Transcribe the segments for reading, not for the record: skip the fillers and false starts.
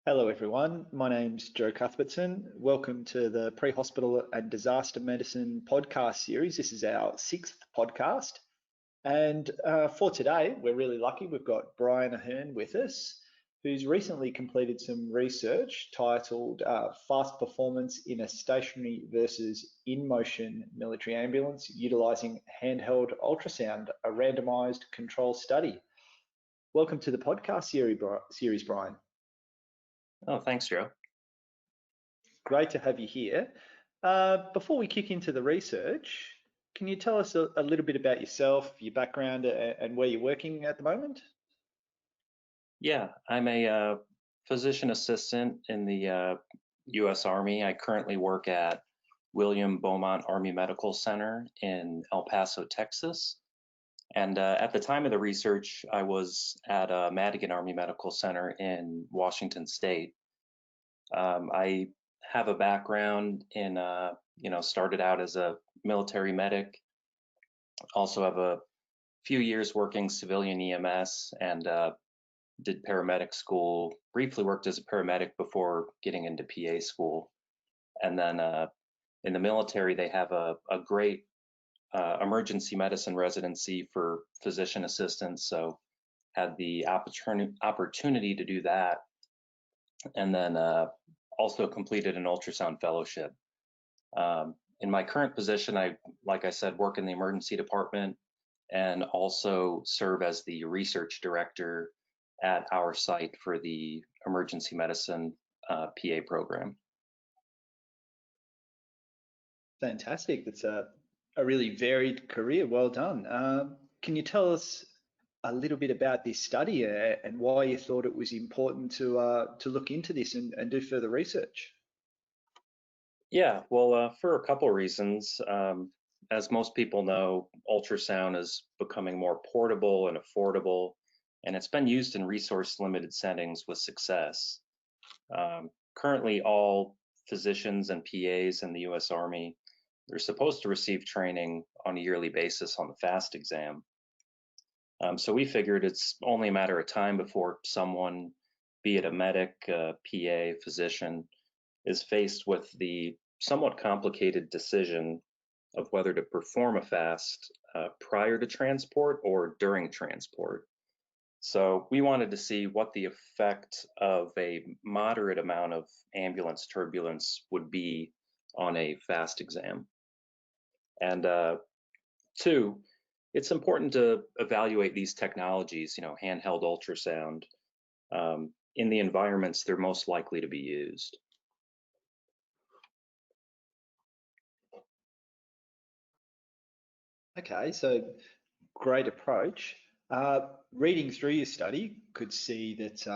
Hello everyone, my name's Joe Cuthbertson. Welcome to the Pre-Hospital and Disaster Medicine podcast series. This is our 6th podcast. And for today, we're really lucky. We've got Brian Aherns with us, who's recently completed some research titled Fast Performance in a Stationary versus In-Motion Military Ambulance Utilizing Handheld Ultrasound, a Randomized Controlled Study. Welcome to the podcast series, Brian. Oh, thanks, Joe. Great to have you here. Before we kick into the research, can you tell us a little bit about yourself, your background, and where you're working at the moment? Yeah, I'm a physician assistant in the U.S. Army. I currently work at William Beaumont Army Medical Center in El Paso, Texas. And at the time of the research, I was at Madigan Army Medical Center in Washington State. I have a background in, started out as a military medic. Also have a few years working civilian EMS and did paramedic school. Briefly worked as a paramedic before getting into PA school. And then in the military, they have a great emergency medicine residency for physician assistants, so had the opportunity to do that, and then also completed an ultrasound fellowship. In my current position, like I said, work in the emergency department and also serve as the research director at our site for the emergency medicine PA program. Fantastic. That's a really varied career. Well done. Can you tell us a little bit about this study and why you thought it was important to look into this and do further research? Yeah, well, for a couple of reasons. As most people know, ultrasound is becoming more portable and affordable, and it's been used in resource-limited settings with success. Currently, all physicians and PAs in the U.S. Army, they're supposed to receive training on a yearly basis on the FAST exam. So we figured it's only a matter of time before someone, be it a medic, PA, physician, is faced with the somewhat complicated decision of whether to perform a FAST prior to transport or during transport. So we wanted to see what the effect of a moderate amount of ambulance turbulence would be on a FAST exam. And two, it's important to evaluate these technologies, handheld ultrasound, in the environments they're most likely to be used. Okay, so great approach. Reading through your study, could see that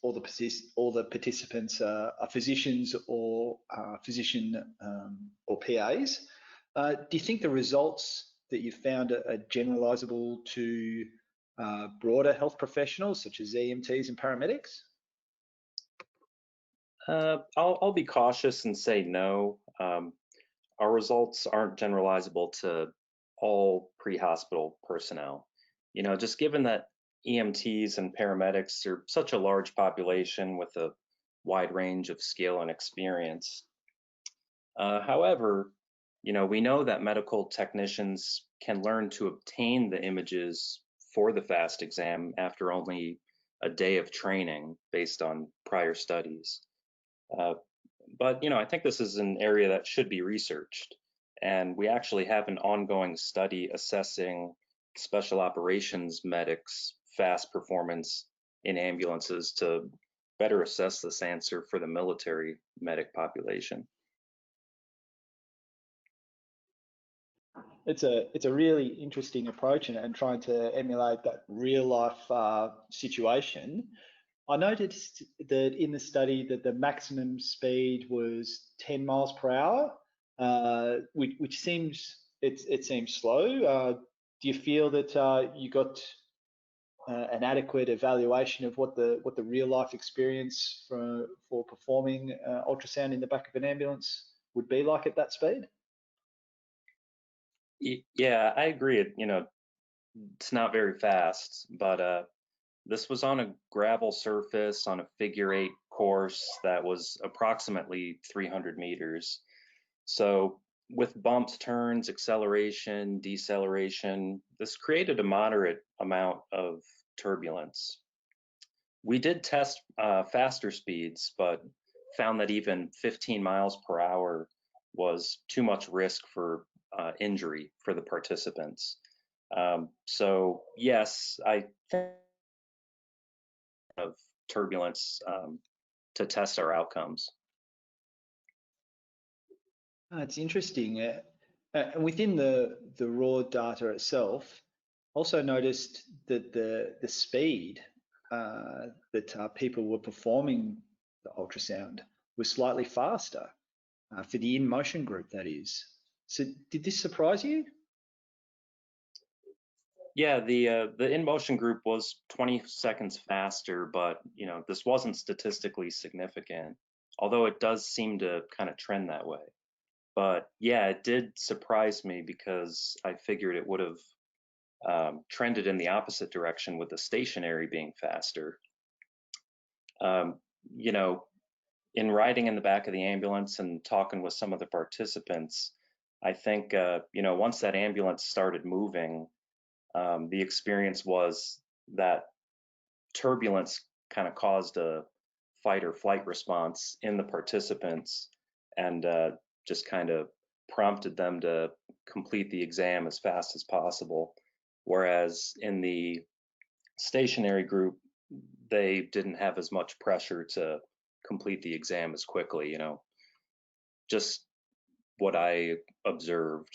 all the participants are physicians or or PAs. Do you think the results that you found are generalizable to broader health professionals such as EMTs and paramedics? I'll be cautious and say no. Our results aren't generalizable to all pre-hospital personnel. Just given that EMTs and paramedics are such a large population with a wide range of skill and experience. However, we know that medical technicians can learn to obtain the images for the FAST exam after only a day of training based on prior studies. But I think this is an area that should be researched. And we actually have an ongoing study assessing special operations medics' FAST performance in ambulances to better assess this answer for the military medic population. It's a really interesting approach and trying to emulate that real life situation. I noticed that in the study that the maximum speed was 10 miles per hour, which seems it seems slow. Do you feel that you got an adequate evaluation of what the real life experience for performing ultrasound in the back of an ambulance would be like at that speed? Yeah, I agree. It's not very fast, but this was on a gravel surface on a figure 8 course that was approximately 300 meters. So with bumps, turns, acceleration, deceleration, this created a moderate amount of turbulence. We did test faster speeds, but found that even 15 miles per hour was too much risk for injury for the participants. So yes, I think of turbulence to test our outcomes. It's interesting. And within the raw data itself, also noticed that the speed that people were performing the ultrasound was slightly faster for the in-motion group, that is. So did this surprise you? Yeah, the in motion group was 20 seconds faster, but this wasn't statistically significant, although it does seem to kind of trend that way. But yeah, it did surprise me because I figured it would have trended in the opposite direction with the stationary being faster. Um, you know, in riding in the back of the ambulance and talking with some of the participants, I think once that ambulance started moving, the experience was that turbulence kind of caused a fight or flight response in the participants and just kind of prompted them to complete the exam as fast as possible. Whereas in the stationary group, they didn't have as much pressure to complete the exam as quickly, just what I observed,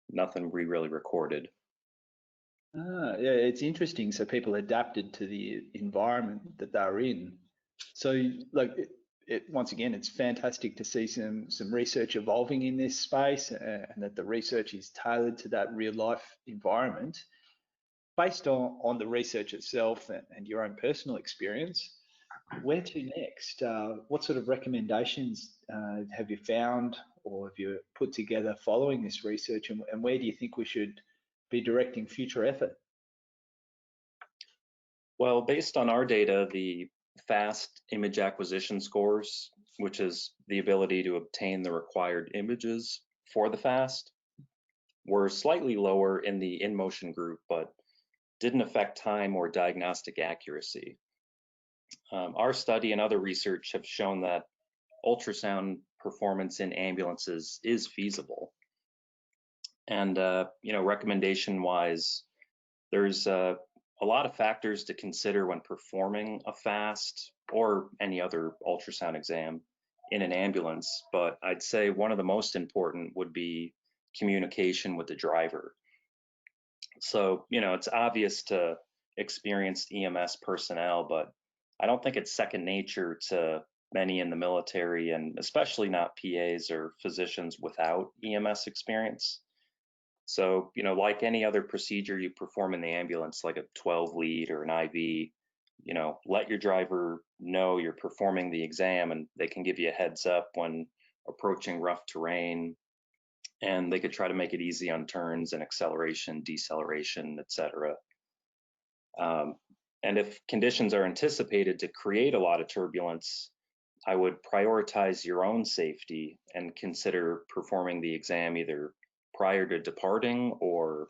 nothing we really recorded. Yeah, it's interesting. So people adapted to the environment that they're in. So, like, once again, it's fantastic to see some research evolving in this space, and that the research is tailored to that real life environment. Based on the research itself and your own personal experience, where to next? What sort of recommendations have you found or have you put together following this research, and where do you think we should be directing future effort? Well, based on our data, the fast image acquisition scores, which is the ability to obtain the required images for the fast, were slightly lower in the in-motion group, but didn't affect time or diagnostic accuracy. Our study and other research have shown that ultrasound performance in ambulances is feasible. And, recommendation-wise, there's a lot of factors to consider when performing a fast or any other ultrasound exam in an ambulance, but I'd say one of the most important would be communication with the driver. So, it's obvious to experienced EMS personnel, but I don't think it's second nature to many in the military, and especially not PAs or physicians without EMS experience. So, like any other procedure you perform in the ambulance, like a 12 lead or an IV, let your driver know you're performing the exam and they can give you a heads up when approaching rough terrain, and they could try to make it easy on turns and acceleration, deceleration, etc. And if conditions are anticipated to create a lot of turbulence, I would prioritize your own safety and consider performing the exam either prior to departing or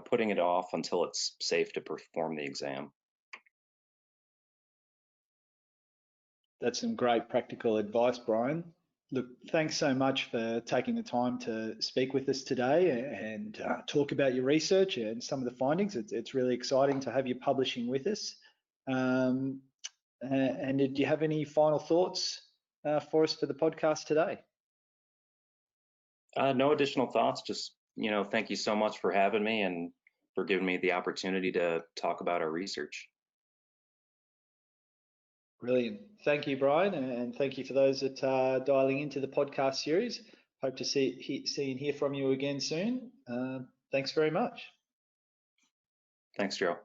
putting it off until it's safe to perform the exam. That's some great practical advice, Brian. Look, thanks so much for taking the time to speak with us today and talk about your research and some of the findings. It's really exciting to have you publishing with us. And do you have any final thoughts for us for the podcast today? No additional thoughts, just, thank you so much for having me and for giving me the opportunity to talk about our research. Brilliant. Thank you, Brian, and thank you for those that are dialing into the podcast series. Hope to see and hear from you again soon. Thanks very much. Thanks, Joe.